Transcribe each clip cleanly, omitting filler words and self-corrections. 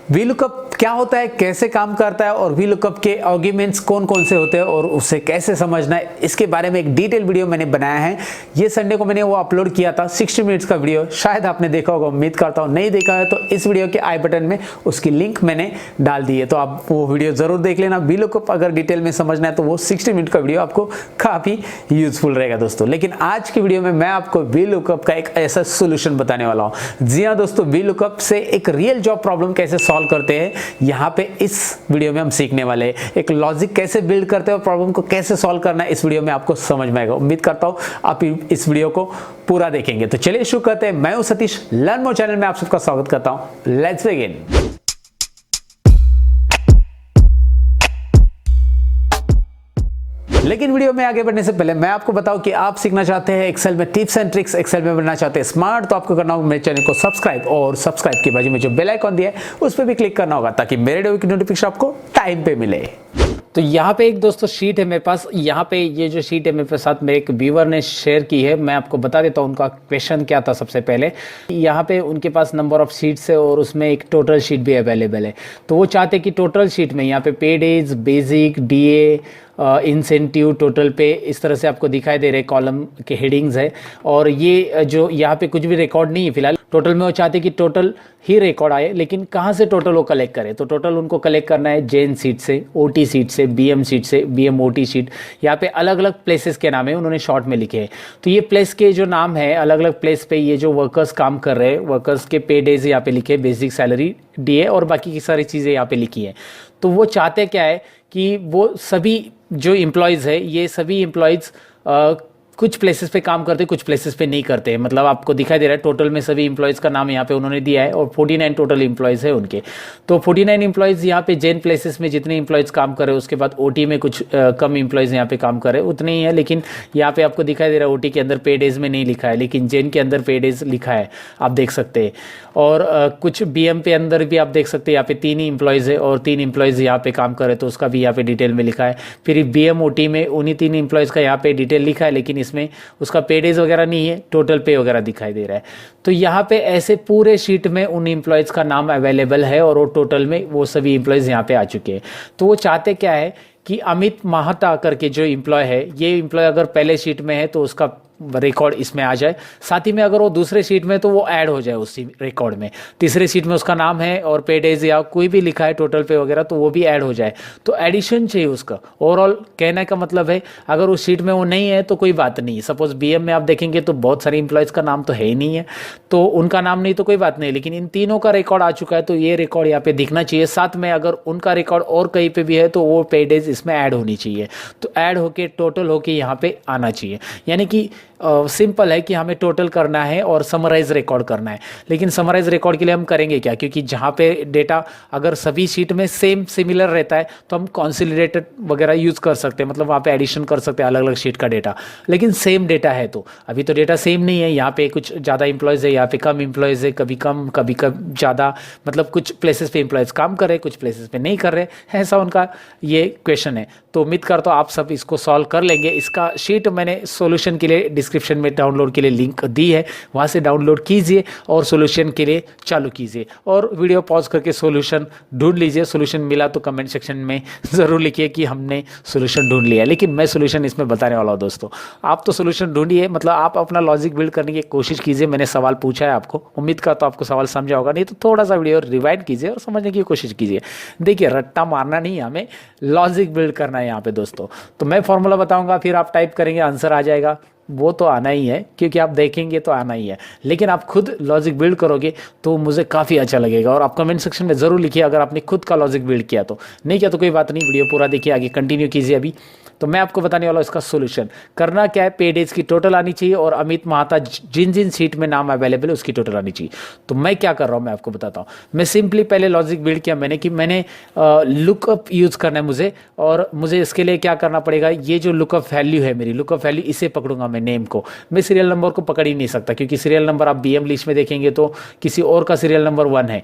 VLOOKUP क्या होता है, कैसे काम करता है और वीलुकअप के आर्ग्यूमेंट्स कौन कौन से होते हैं और उसे कैसे समझना है, इसके बारे में एक डिटेल वीडियो मैंने बनाया है। ये संडे को मैंने वो अपलोड किया था, 60 मिनट्स का वीडियो। शायद आपने देखा होगा, उम्मीद करता हूँ। नहीं देखा है तो इस वीडियो के आई बटन में उसकी लिंक मैंने डाल दी है, तो आप वो वीडियो जरूर देख लेना। वीलुकअप अगर डिटेल में समझना है तो वो 60 मिनट का वीडियो आपको काफी यूजफुल रहेगा दोस्तों। लेकिन आज की वीडियो में मैं आपको वीलुकअप का एक ऐसा सोल्यूशन बताने वाला हूँ। जी हाँ दोस्तों, वीलुकअप से एक रियल जॉब प्रॉब्लम कैसे सॉल्व करते हैं, यहाँ पे इस वीडियो में हम सीखने वाले हैं। एक लॉजिक कैसे बिल्ड करते हैं और प्रॉब्लम को कैसे सॉल्व करना है, इस वीडियो में आपको समझ में आएगा। उम्मीद करता हूं आप इस वीडियो को पूरा देखेंगे। तो चलिए शुरू करते हैं। मैं हूं सतीश, लर्न मोर चैनल में आप सबका स्वागत करता हूं। Let's begin. लेकिन वीडियो में आगे बढ़ने से पहले मैं आपको बताऊं कि आप सीखना चाहते हैं एक्सेल में टिप्स एंड ट्रिक्स, एक्सेल में बनना चाहते हैं स्मार्ट, तो आपको करना होगा मेरे चैनल को सब्सक्राइब, और सब्सक्राइब के बाजू में जो बेल आइकन दिया है उस पर भी क्लिक करना होगा ताकि मेरे वीडियो की नोटिफिकेशन आपको टाइम पे मिले। तो यहाँ पे एक दोस्तों शीट है मेरे पास। यहाँ पे ये जो शीट है मेरे साथ मेरे एक व्यूअर ने शेयर की है। मैं आपको बता देता हूँ उनका क्वेश्चन क्या था। सबसे पहले यहाँ पे उनके पास नंबर ऑफ शीट्स है और उसमें एक टोटल शीट भी अवेलेबल है। तो वो चाहते कि टोटल शीट में यहाँ पे पे days, basic, DA, incentive, total पे, इस तरह से आपको दिखाई दे रहे कॉलम के हेडिंग्स है। और ये जो यहाँ पे कुछ भी रिकॉर्ड नहीं है फिलहाल। टोटल में वो चाहते कि टोटल ही रिकॉर्ड आए, लेकिन कहाँ से टोटल वो कलेक्ट करें। तो टोटल उनको कलेक्ट करना है जेन सीट से, ओटी सीट से, बीएम सीट से, बीएम ओटी सीट। यहाँ पे अलग अलग प्लेसेस के नाम है, उन्होंने शॉर्ट में लिखे हैं। तो ये प्लेस के जो नाम है, अलग अलग प्लेस पे ये जो वर्कर्स काम कर रहे हैं, वर्कर्स के पे डेज यहाँ पे लिखे, बेसिक सैलरी, डीए और बाकी की सारी चीज़ें यहाँ पे लिखी है। तो वो चाहते क्या है कि वो सभी जो एम्प्लॉयज़ है, ये सभी एम्प्लॉयज़ कुछ प्लेसेस पे काम करते, कुछ प्लेसेस पे नहीं करते। मतलब आपको दिखाई दे रहा है टोटल में सभी एम्प्लॉयज़ का नाम यहाँ पे उन्होंने दिया है और 49 टोटल एम्प्लॉयज़ है उनके। तो 49 एम्प्लॉयज़ यहाँ पे जेन प्लेसेस में जितने एम्प्लॉयज़ काम कर रहे हैं, उसके बाद ओटी में कुछ कम एम्प्लॉयज़ यहाँ पे काम कर रहे हैं, उतने ही है। लेकिन यहाँ पे आपको दिखाई दे रहा है ओटी के अंदर पे डेज में नहीं लिखा है, लेकिन जेन के अंदर पे डेज लिखा है, आप देख सकते हैं। और कुछ बीएम पे अंदर भी आप देख सकते हैं, यहाँ पे 3 ही एम्प्लॉयज़ है और 3 एम्प्लॉयज़ यहाँ पे काम कर रहे हैं, तो उसका भी यहाँ पे डिटेल में लिखा है। फिर बीएम ओटी में उन्हीं 3 एम्प्लॉयज़ का यहाँ पे डिटेल लिखा है, लेकिन इसमें उसका पे डेज वगैरह नहीं है, टोटल पे वगैरह दिखाई दे रहा है। तो यहाँ पे ऐसे पूरे शीट में उन एम्प्लॉयज़ का नाम अवेलेबल है और वो टोटल में वो सभी एम्प्लॉयज़ यहाँ पे आ चुके हैं। तो वो चाहते क्या है कि अमित माहता करके जो एम्प्लॉय है, ये एम्प्लॉय अगर पहले शीट में है तो उसका रिकॉर्ड इसमें आ जाए, साथ ही में अगर वो दूसरे शीट में तो वो ऐड हो जाए उसी रिकॉर्ड में। तीसरे शीट में उसका नाम है और पे डेज या कोई भी लिखा है टोटल पे वगैरह, तो वो भी ऐड हो जाए। तो एडिशन चाहिए उसका। ओवरऑल कहने का मतलब है अगर उस शीट में वो नहीं है तो कोई बात नहीं। सपोज बीएम में आप देखेंगे तो बहुत सारे एम्प्लॉयज़ का नाम तो है ही नहीं है, तो उनका नाम नहीं तो कोई बात नहीं, लेकिन इन तीनों का रिकॉर्ड आ चुका है, तो ये रिकॉर्ड यहाँ पे दिखना चाहिए। साथ में अगर उनका रिकॉर्ड और कहीं पे भी है तो वो पे डेज इसमें ऐड होनी चाहिए। तो ऐड होके टोटल होके यहाँ पे आना चाहिए। यानी कि सिंपल है कि हमें टोटल करना है और समराइज रिकॉर्ड करना है। लेकिन समराइज रिकॉर्ड के लिए हम करेंगे क्या, क्योंकि जहाँ पे डेटा अगर सभी शीट में सेम सिमिलर रहता है तो हम कॉन्सोलिडेटेड वगैरह यूज़ कर सकते हैं, मतलब वहाँ पे एडिशन कर सकते हैं अलग अलग शीट का डेटा। लेकिन सेम डेटा है, तो अभी तो डेटा सेम नहीं है। यहाँ पे कुछ ज़्यादा एम्प्लॉयज़ है, यहाँ पे कम एम्प्लॉयज़ है, कभी कम कभी ज़्यादा, मतलब कुछ प्लेसेस पे एम्प्लॉयज़ काम कर रहे हैं, कुछ प्लेसेस पे नहीं कर रहे, ऐसा उनका ये क्वेश्चन है। तो उम्मीद करता हूँ आप सब इसको सॉल्व कर लेंगे। इसका शीट मैंने सोल्यूशन के लिए डिस्क्रिप्शन में डाउनलोड के लिए लिंक दी है, वहाँ से डाउनलोड कीजिए और सोल्यूशन के लिए चालू कीजिए और वीडियो पॉज करके सोल्यूशन ढूंढ लीजिए। सोल्यूशन मिला तो कमेंट सेक्शन में ज़रूर लिखिए कि हमने सोल्यूशन ढूंढ लिया। लेकिन मैं सोल्यूशन इसमें बताने वाला हूँ दोस्तों। आप तो सोल्यूशन ढूंढिए, मतलब आप अपना लॉजिक बिल्ड करने की कोशिश कीजिए। मैंने सवाल पूछा है आपको, उम्मीद करता हूँ आपको सवाल समझा होगा, नहीं तो थोड़ा सा वीडियो रिवाइंड कीजिए और समझने की कोशिश कीजिए। देखिए, रट्टा मारना नहीं, हमें लॉजिक बिल्ड करना है यहाँ पे दोस्तों। तो मैं फॉर्मूला बताऊंगा, फिर आप टाइप करेंगे, आंसर आ जाएगा। वो तो आना ही है, क्योंकि आप देखेंगे तो आना ही है, लेकिन आप खुद लॉजिक बिल्ड करोगे तो मुझे काफ़ी अच्छा लगेगा। और आप कमेंट सेक्शन में ज़रूर लिखिए अगर आपने खुद का लॉजिक बिल्ड किया तो। नहीं किया तो कोई बात नहीं, वीडियो पूरा देखिए, आगे कंटिन्यू कीजिए। अभी तो मैं आपको बताने वाला हूँ इसका सोल्यूशन। करना क्या है, पे डेज की टोटल आनी चाहिए और अमित माहता जिन जिन सीट में नाम अवेलेबल है उसकी टोटल आनी चाहिए। तो मैं क्या कर रहा हूँ मैं आपको बताता हूँ। मैं सिंपली पहले लॉजिक बिल्ड किया मैंने कि मैंने लुकअप यूज़ करना है मुझे, और मुझे इसके लिए क्या करना पड़ेगा, ये जो लुकअप वैल्यू है मेरी, लुकअप वैल्यू इसे पकड़ूंगा मैं, नेम को। मैं सीरियल नंबर को पकड़ ही नहीं सकता, क्योंकि सीरियल नंबर आप बीएम लिस्ट में देखेंगे तो किसी और का सीरियल नंबर 1 है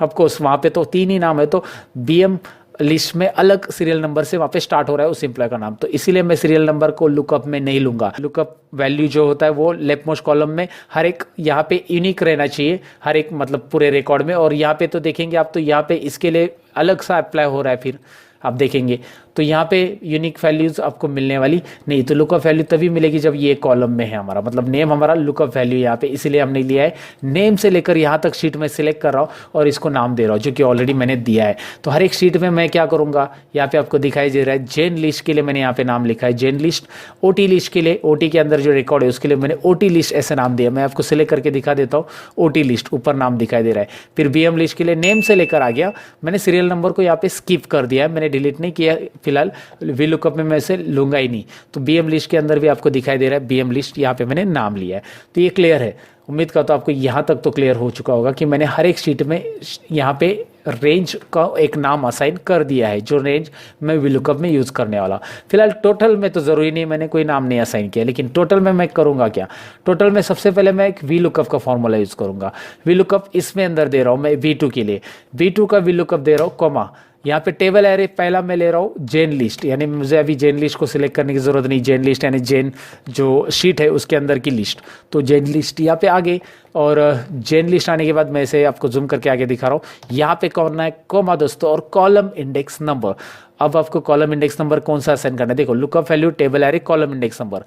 ऑफकोर्स, वहाँ पे तो 3 ही नाम है, तो बीएम लिस्ट में अलग सीरियल नंबर से वहाँ पे स्टार्ट हो रहा है उस एम्प्लॉय का नाम, तो इसीलिए मैं सीरियल नंबर को लुकअप में नहीं लूंगा। लुकअप वैल्यू जो होता है वो लेफ्ट मोस्ट कॉलम में हर एक यहाँ पे यूनिक रहना चाहिए, हर एक मतलब पूरे रिकॉर्ड में। और यहाँ पे तो देखेंगे आप, तो यहाँ पे इसके लिए अलग सा अप्लाई हो रहा है, फिर आप देखेंगे तो यहाँ पे यूनिक वैल्यूज आपको मिलने वाली नहीं। तो लुकअप वैल्यू तभी मिलेगी जब ये कॉलम में है हमारा, मतलब नेम हमारा लुकअप वैल्यू यहाँ पे, इसीलिए हमने लिया है नेम से लेकर यहाँ तक शीट में सिलेक्ट कर रहा हूँ और इसको नाम दे रहा हूँ जो कि ऑलरेडी मैंने दिया है। तो हर एक शीट में मैं क्या करूँगा, यहाँ पे आपको दिखाई दे रहा है जेन लिस्ट के लिए मैंने यहाँ पे नाम लिखा है जेन लिस्ट। ओटी लिस्ट के लिए, ओटी के अंदर जो रिकॉर्ड है उसके लिए मैंने ओटी लिस्ट ऐसे नाम दिया। मैं आपको सिलेक्ट करके दिखा देता हूँ, ओटी लिस्ट ऊपर नाम दिखाई दे रहा है। फिर बीएम लिस्ट के लिए नेम से लेकर आ गया, मैंने सीरियल नंबर को यहाँ पे स्किप कर दिया है, मैंने डिलीट नहीं किया फिलहाल, लुकअप में मैं इसे लूंगा ही नहीं। तो बीएम लिस्ट के अंदर भी आपको दिखाई दे रहा है बीएम लिस्ट, यहाँ पे मैंने नाम लिया है। तो ये क्लियर है, उम्मीद करता हूँ आपको यहाँ तक तो क्लियर हो चुका होगा कि मैंने हर एक शीट में यहाँ पे रेंज का एक नाम असाइन कर दिया है, जो रेंज मैं वीलुकअप में यूज़ करने वाला। फिलहाल टोटल में तो ज़रूरी नहीं, मैंने कोई नाम नहीं असाइन किया, लेकिन टोटल में मैं करूँगा क्या, टोटल में सबसे पहले मैं एक वीलुकअप का फॉर्मूला यूज़ करूँगा। वीलुकअप इसमें अंदर दे रहा हूँ मैं V2 के लिए, V2 का वीलुकअप दे रहा हूँ कॉमा, यहाँ पे टेबल एरे पहला मैं ले रहा हूँ जेन लिस्ट, यानी मुझे अभी जेन लिस्ट को सिलेक्ट करने की ज़रूरत नहीं, जेन लिस्ट यानी जेन जो शीट है उसके अंदर की लिस्ट। तो जेन लिस्ट यहाँ पे आ गई, और जेन लिस्ट आने के बाद मैं इसे आपको जूम करके आगे दिखा रहा हूँ। यहाँ पे करना है कॉमा दोस्तों और कॉलम इंडेक्स नंबर। अब आपको कॉलम इंडेक्स नंबर कौन सा असाइन करना है, देखो lookup value table array column index number.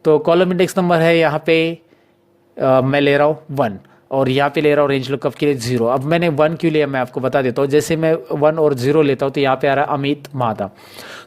तो कॉलम इंडेक्स नंबर है यहाँ पे मैं ले रहा हूँ 1, और यहाँ पे ले रहा हूँ रेंज लुकअप के लिए 0। अब मैंने 1 क्यों लिया मैं आपको बता देता हूँ। जैसे मैं 1 और 0 लेता हूँ तो यहाँ पे आ रहा है अमित महाता,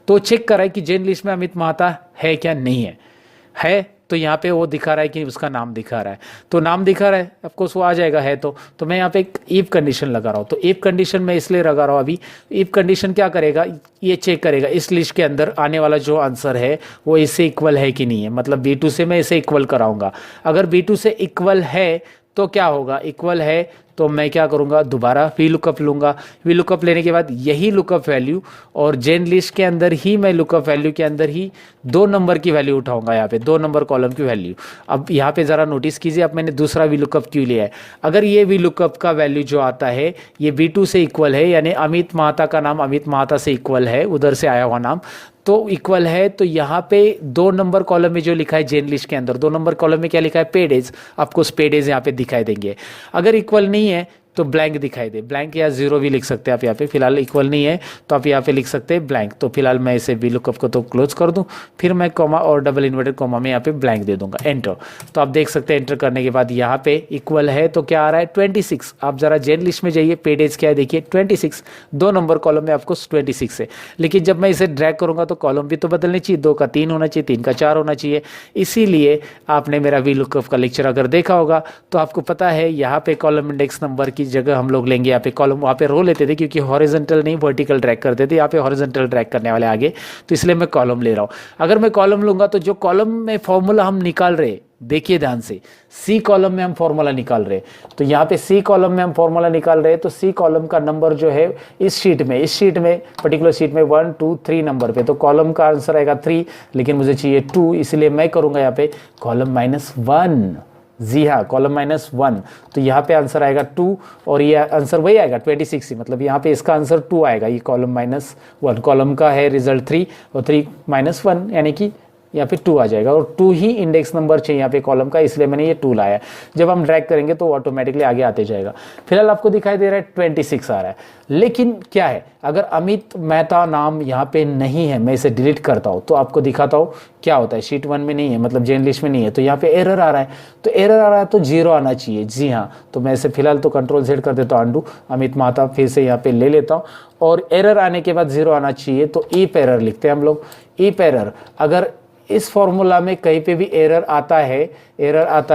तो चेक करा है कि जेन लिस्ट में अमित महाता है क्या, नहीं है तो यहाँ पे वो दिखा रहा है कि उसका नाम दिखा रहा है, तो नाम दिखा रहा है ऑफकोर्स वो आ जाएगा है। तो मैं यहाँ पे एक इफ कंडीशन लगा रहा हूँ। तो इफ कंडीशन मैं इसलिए लगा रहा हूँ, अभी इफ कंडीशन क्या करेगा, ये चेक करेगा इस लिस्ट के अंदर आने वाला जो आंसर है वो इससे इक्वल है कि नहीं है, मतलब B2 से मैं इसे इक्वल कराऊंगा। अगर B2 से इक्वल है तो क्या होगा, इक्वल है तो मैं क्या करूंगा, दोबारा वी लुकअप लूंगा। वी लुकअप लेने के बाद यही लुकअप वैल्यू और जेन लिस्ट के अंदर ही मैं लुकअप वैल्यू के अंदर ही 2 नंबर की वैल्यू उठाऊंगा, यहाँ पे 2 नंबर कॉलम की वैल्यू। अब यहाँ पे ज़रा नोटिस कीजिए, अब मैंने दूसरा वी लुकअप क्यों लिया है। अगर ये वी लुकअप का वैल्यू जो आता है ये B2 से इक्वल है, यानी अमित महाता का नाम अमित महाता से इक्वल है, उधर से आया हुआ नाम तो इक्वल है, तो यहाँ पे 2 नंबर कॉलम में जो लिखा है जेन लिस्ट के अंदर 2 नंबर कॉलम में क्या लिखा है, पेड एज, आपको पेड एज यहाँ पे दिखाई देंगे। अगर इक्वल नहीं है तो ब्लैंक दिखाई दे, ब्लैंक या 0 भी लिख सकते हैं आप यहाँ पे। फिलहाल इक्वल नहीं है तो आप यहाँ पे लिख सकते हैं ब्लैंक। तो फिलहाल मैं इसे वी लुकअप को तो क्लोज कर दूं, फिर मैं कॉमा और डबल इन्वर्टेड कॉमा में यहाँ पे ब्लैंक दे दूंगा, एंटर। तो आप देख सकते हैं एंटर करने के बाद यहाँ पे इक्वल है तो क्या आ रहा है 26। आप जरा जेन लिस्ट में जाइए, पेड एज क्या है देखिए 26, 2 नंबर कॉलम में आपको 26 है। लेकिन जब मैं इसे ड्रैग करूंगा तो कॉलम भी तो बदलनी चाहिए, 2 का 3 होना चाहिए, 3 का 4 होना चाहिए। इसीलिए आपने मेरा वी लुकअप का लेक्चर अगर देखा होगा तो आपको पता है यहाँ पे कॉलम इंडेक्स नंबर की जगह हम लोग लेंगे यहाँ पे कॉलम, वहाँ पे रो लेते थे क्योंकि हॉरिजॉन्टल नहीं वर्टिकल ड्रैग करते थे, यहाँ पे हॉरिजॉन्टल ड्रैग करने वाले आगे, तो इसलिए मैं कॉलम ले रहा हूँ। अगर मैं कॉलम लूंगा तो जो कॉलम में फॉर्मूला हम निकाल रहे, देखिए ध्यान से, सी कॉलम में हम फॉर्मूला निकाल रहे, तो यहाँ पे सी कॉलम में हम फॉर्मूला निकाल रहे हैं, तो सी कॉलम का नंबर जो है इस शीट में पर्टिकुलर शीट में 1 2 3 नंबर पे, तो कॉलम का आंसर आएगा 3, लेकिन मुझे चाहिए 2, इसलिए मैं करूंगा यहाँ पे कॉलम -1। जी हाँ, कॉलम -1, तो यहाँ पे आंसर आएगा 2 और ये आंसर वही आएगा 26 ही, मतलब यहाँ पे इसका आंसर 2 आएगा। ये कॉलम -1, कॉलम का है रिजल्ट 3 और 3 -1 यानी कि यहाँ पे 2 आ जाएगा, और 2 ही इंडेक्स नंबर चाहिए यहाँ पे कॉलम का, इसलिए मैंने ये 2 लाया। जब हम ड्रैग करेंगे तो ऑटोमेटिकली आगे आते जाएगा। फिलहाल आपको दिखाई दे रहा है 26 आ रहा है, लेकिन क्या है अगर अमित मेहता नाम यहाँ पे नहीं है, मैं इसे डिलीट करता हूँ तो आपको दिखाता हूँ क्या होता है। शीट 1 में नहीं है, मतलब जेन लिस्ट में नहीं है, तो यहाँ पे एरर आ रहा है, तो एरर आ रहा है तो 0 आना चाहिए। जी हाँ, तो मैं इसे फिलहाल तो Ctrl+Z कर देता हूँ, अंडू अमित मेहता फिर से यहाँ पे ले लेता हूँ, और एरर आने के बाद 0 आना चाहिए, तो इफ एरर लिखते हैं हम लोग। इफ एरर, अगर इस फॉर्मूला में कहीं पे भी एरर आता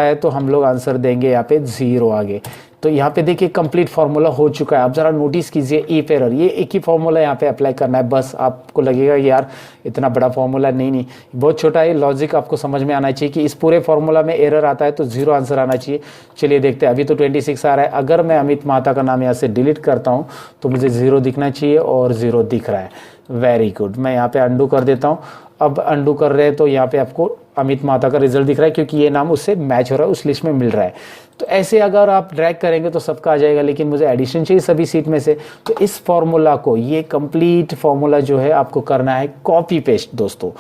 है तो हम लोग आंसर देंगे यहाँ पे 0 आगे। तो यहाँ पे देखिए कंप्लीट फार्मूला हो चुका है। आप जरा नोटिस कीजिए इफ एरर, ये एक ही फार्मूला यहाँ पे अप्लाई करना है बस। आपको लगेगा कि यार इतना बड़ा फार्मूला, नहीं बहुत छोटा है। लॉजिक आपको समझ में आना चाहिए कि इस पूरे फार्मूला में एरर आता है तो 0 आंसर आना चाहिए। चलिए देखते हैं, अभी तो 26 आ रहा है। अगर मैं अमित मेहता का नाम यहाँ से डिलीट करता हूँ तो मुझे 0 दिखना चाहिए, और 0 दिख रहा है। वेरी गुड, मैं यहाँ पे अंडू कर देता हूँ। अब अंडू कर रहे हैं तो यहाँ पे आपको अमित मेहता का रिजल्ट दिख रहा है, क्योंकि ये नाम उससे मैच हो रहा है, उस लिस्ट में मिल रहा है। तो ऐसे अगर आप ड्रैग करेंगे तो सबका आ जाएगा, लेकिन मुझे एडिशन चाहिए सभी सीट में से। तो इस फॉर्मूला को, ये कंप्लीट फॉर्मूला जो है आपको करना है कॉपी पेस्ट दोस्तों।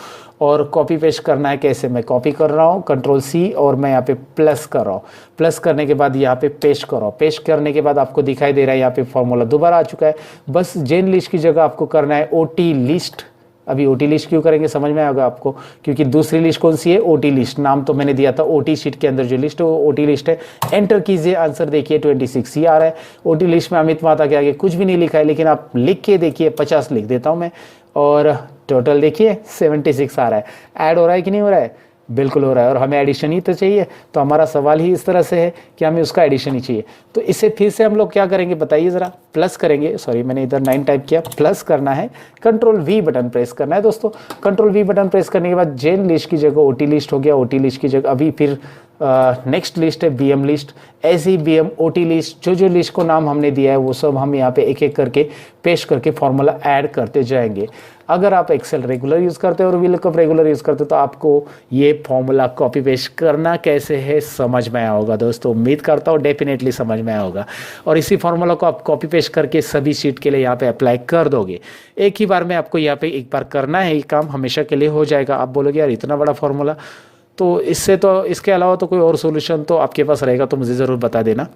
और कॉपी पेस्ट करना है कैसे, मैं कॉपी कर रहा हूँ Ctrl+C और मैं यहाँ पे प्लस कर रहा हूँ। प्लस करने के बाद यहाँ पे पेस्ट कर रहा हूँ। पेस्ट करने के बाद आपको दिखाई दे रहा है यहाँ पे फॉर्मूला दोबारा आ चुका है। बस जेन लिस्ट की जगह आपको करना है OT लिस्ट। अभी OT लिस्ट क्यों करेंगे समझ में आएगा आपको, क्योंकि दूसरी लिस्ट कौन सी है, OT लिस्ट। नाम तो मैंने दिया था OT शीट के अंदर जो लिस्ट है वो OT लिस्ट है। एंटर कीजिए, आंसर देखिए 26 ही आ रहा है। OT लिस्ट में अमित माता के आगे कुछ भी नहीं लिखा है, लेकिन आप लिख के देखिए, 50 लिख देता हूँ मैं, और टोटल देखिए 76 आ रहा है। ऐड हो रहा है कि नहीं हो रहा है, बिल्कुल हो रहा है। और हमें एडिशन ही तो चाहिए, तो हमारा सवाल ही इस तरह से है कि हमें उसका एडिशन ही चाहिए। तो इसे फिर से हम लोग क्या करेंगे बताइए ज़रा, प्लस करेंगे। सॉरी मैंने इधर 9 टाइप किया, प्लस करना है, Ctrl+V बटन प्रेस करना है दोस्तों। Ctrl+V बटन प्रेस करने के बाद जेन लिस्ट की जगह OT लिस्ट हो गया। OT लिस्ट की जगह अभी फिर नेक्स्ट लिस्ट है BM लिस्ट। ऐसे ही BM OT लिस्ट, जो लिस्ट को नाम हमने दिया है वो सब हम यहाँ पे एक एक करके पेस्ट करके फॉर्मूला ऐड करते जाएंगे। अगर आप एक्सेल रेगुलर यूज़ करते हो और VLOOKUP रेगुलर यूज़ करते हो तो आपको ये फॉर्मूला कॉपी पेस्ट करना कैसे है समझ में आया होगा दोस्तों। उम्मीद करता हूँ डेफिनेटली समझ में आया होगा। और इसी फॉर्मूला को आप कॉपी पेस्ट करके सभी शीट के लिए यहाँ पे अप्लाई कर दोगे। एक ही बार में आपको यहाँ पे एक बार करना है, ये काम हमेशा के लिए हो जाएगा। आप बोलोगे यार इतना बड़ा फॉर्मूला, तो इसके अलावा तो कोई और सोल्यूशन तो आपके पास रहेगा तो मुझे ज़रूर बता देना।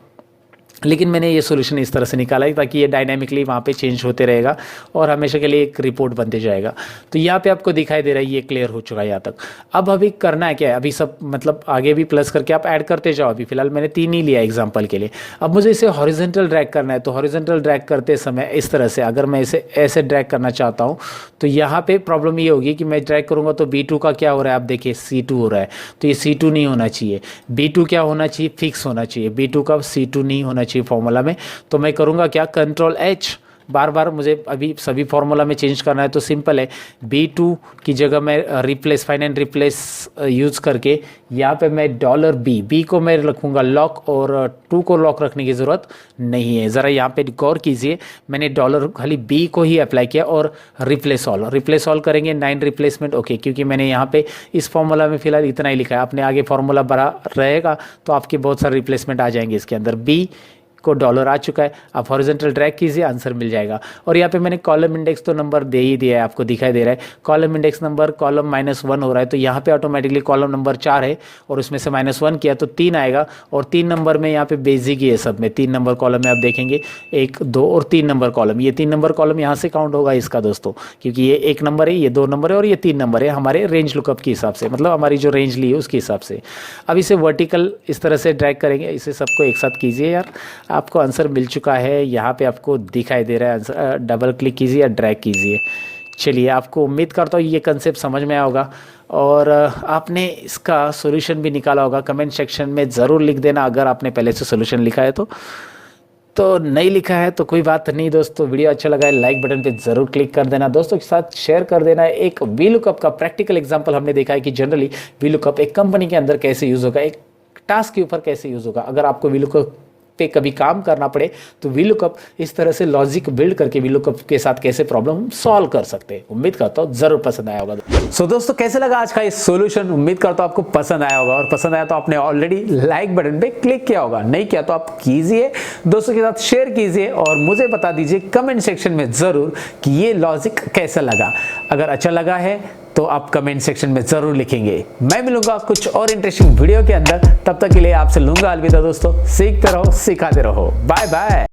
लेकिन मैंने ये सॉल्यूशन इस तरह से निकाला है ताकि ये डायनामिकली वहाँ पे चेंज होते रहेगा और हमेशा के लिए एक रिपोर्ट बनते जाएगा। तो यहाँ पे आपको दिखाई दे रहा है ये क्लियर हो चुका है यहाँ तक। अब अभी करना है क्या है, अभी सब मतलब आगे भी प्लस करके आप ऐड करते जाओ। अभी फिलहाल मैंने 3 ही लिया एग्जाम्पल के लिए। अब मुझे इसे हॉरिजॉन्टल ड्रैग करना है, तो हॉरिजॉन्टल ड्रैग करते समय इस तरह से अगर मैं इसे ऐसे ड्रैग करना चाहता हूँ तो यहाँ पे प्रॉब्लम ये होगी कि मैं ड्रैग करूँगा तो B2 का क्या हो रहा है, आप देखिए C2 हो रहा है। तो ये C2 नहीं होना चाहिए, B2 क्या होना चाहिए, फिक्स होना चाहिए। B2 का C2 नहीं होना चाहिए फॉर्मूला में। तो मैं करूँगा क्या, Ctrl+H। बार बार मुझे अभी सभी फॉर्मूला में चेंज करना है तो सिंपल है, B2 की जगह मैं replace, find and replace use करके यहाँ पे मैं $B को मैं रखूँगा लॉक और 2 को लॉक रखने की ज़रूरत नहीं है। ज़रा यहाँ पे गौर कीजिए, मैंने खाली B को ही अप्लाई किया और रिप्लेस ऑल करेंगे 9 रिप्लेसमेंट ओके, क्योंकि मैंने यहाँ पे इस फॉर्मूला में फिलहाल इतना ही लिखा है। आपने आगे फॉर्मूला बड़ा रहेगा तो आपके बहुत सारे रिप्लेसमेंट आ जाएंगे इसके अंदर। B को $आ चुका है, आप हॉरिजॉन्टल ड्रैग कीजिए, आंसर मिल जाएगा। और यहाँ पे मैंने कॉलम इंडेक्स तो नंबर दे ही दिया है, आपको दिखाई दे रहा है कॉलम इंडेक्स नंबर, कॉलम -1 हो रहा है। तो यहाँ पे ऑटोमेटिकली कॉलम नंबर 4 है और उसमें से -1 किया तो 3 आएगा। और 3 नंबर में यहाँ पे बेसिक ही है सब में, 3 नंबर कॉलम में आप देखेंगे 1, 2 और 3 नंबर कॉलम। ये 3 नंबर कॉलम यहाँ से काउंट होगा इसका दोस्तों, क्योंकि ये 1 नंबर है, ये 2 नंबर है और ये 3 नंबर है हमारे रेंज लुकअप के हिसाब से, मतलब हमारी जो रेंज ली है उसके हिसाब से। अब इसे वर्टिकल इस तरह से ड्रैग करेंगे, इसे सबको एक साथ कीजिए यार, आपको आंसर मिल चुका है। यहाँ पे आपको दिखाई दे रहा है आंसर, डबल क्लिक कीजिए या ड्रैग कीजिए। चलिए, आपको उम्मीद करता हूँ ये कंसेप्ट समझ में आया होगा और आपने इसका सॉल्यूशन भी निकाला होगा। कमेंट सेक्शन में ज़रूर लिख देना अगर आपने पहले से सॉल्यूशन लिखा है तो नहीं लिखा है तो कोई बात नहीं दोस्तों। वीडियो अच्छा लगा है लाइक बटन पे ज़रूर क्लिक कर देना, दोस्तों के साथ शेयर कर देना। एक VLOOKUP का प्रैक्टिकल एग्जांपल हमने देखा है कि जनरली VLOOKUP एक कंपनी के अंदर कैसे यूज़ होगा, एक टास्क के ऊपर कैसे यूज़ होगा। अगर आपको VLOOKUP पे कभी काम करना पड़े तो VLOOKUP इस तरह से लॉजिक बिल्ड करके VLOOKUP के साथ कैसे प्रॉब्लम सॉल्व कर सकते हैं। उम्मीद करता हूँ जरूर पसंद आया होगा। दोस्तों कैसे लगा आज का ये सॉल्यूशन, उम्मीद करता हूँ आपको पसंद आया होगा। और पसंद आया तो आपने ऑलरेडी लाइक बटन पे क्लिक किया होगा, नहीं किया तो आप कीजिए, दोस्तों के साथ शेयर कीजिए और मुझे बता दीजिए कमेंट सेक्शन में ज़रूर कि ये लॉजिक कैसा लगा। अगर अच्छा लगा है तो आप कमेंट सेक्शन में ज़रूर लिखेंगे। मैं मिलूंगा कुछ और इंटरेस्टिंग वीडियो के अंदर, तब तक के लिए आपसे लूंगा अलविदा दोस्तों। सीखते रहो, सिखाते रहो, बाय बाय।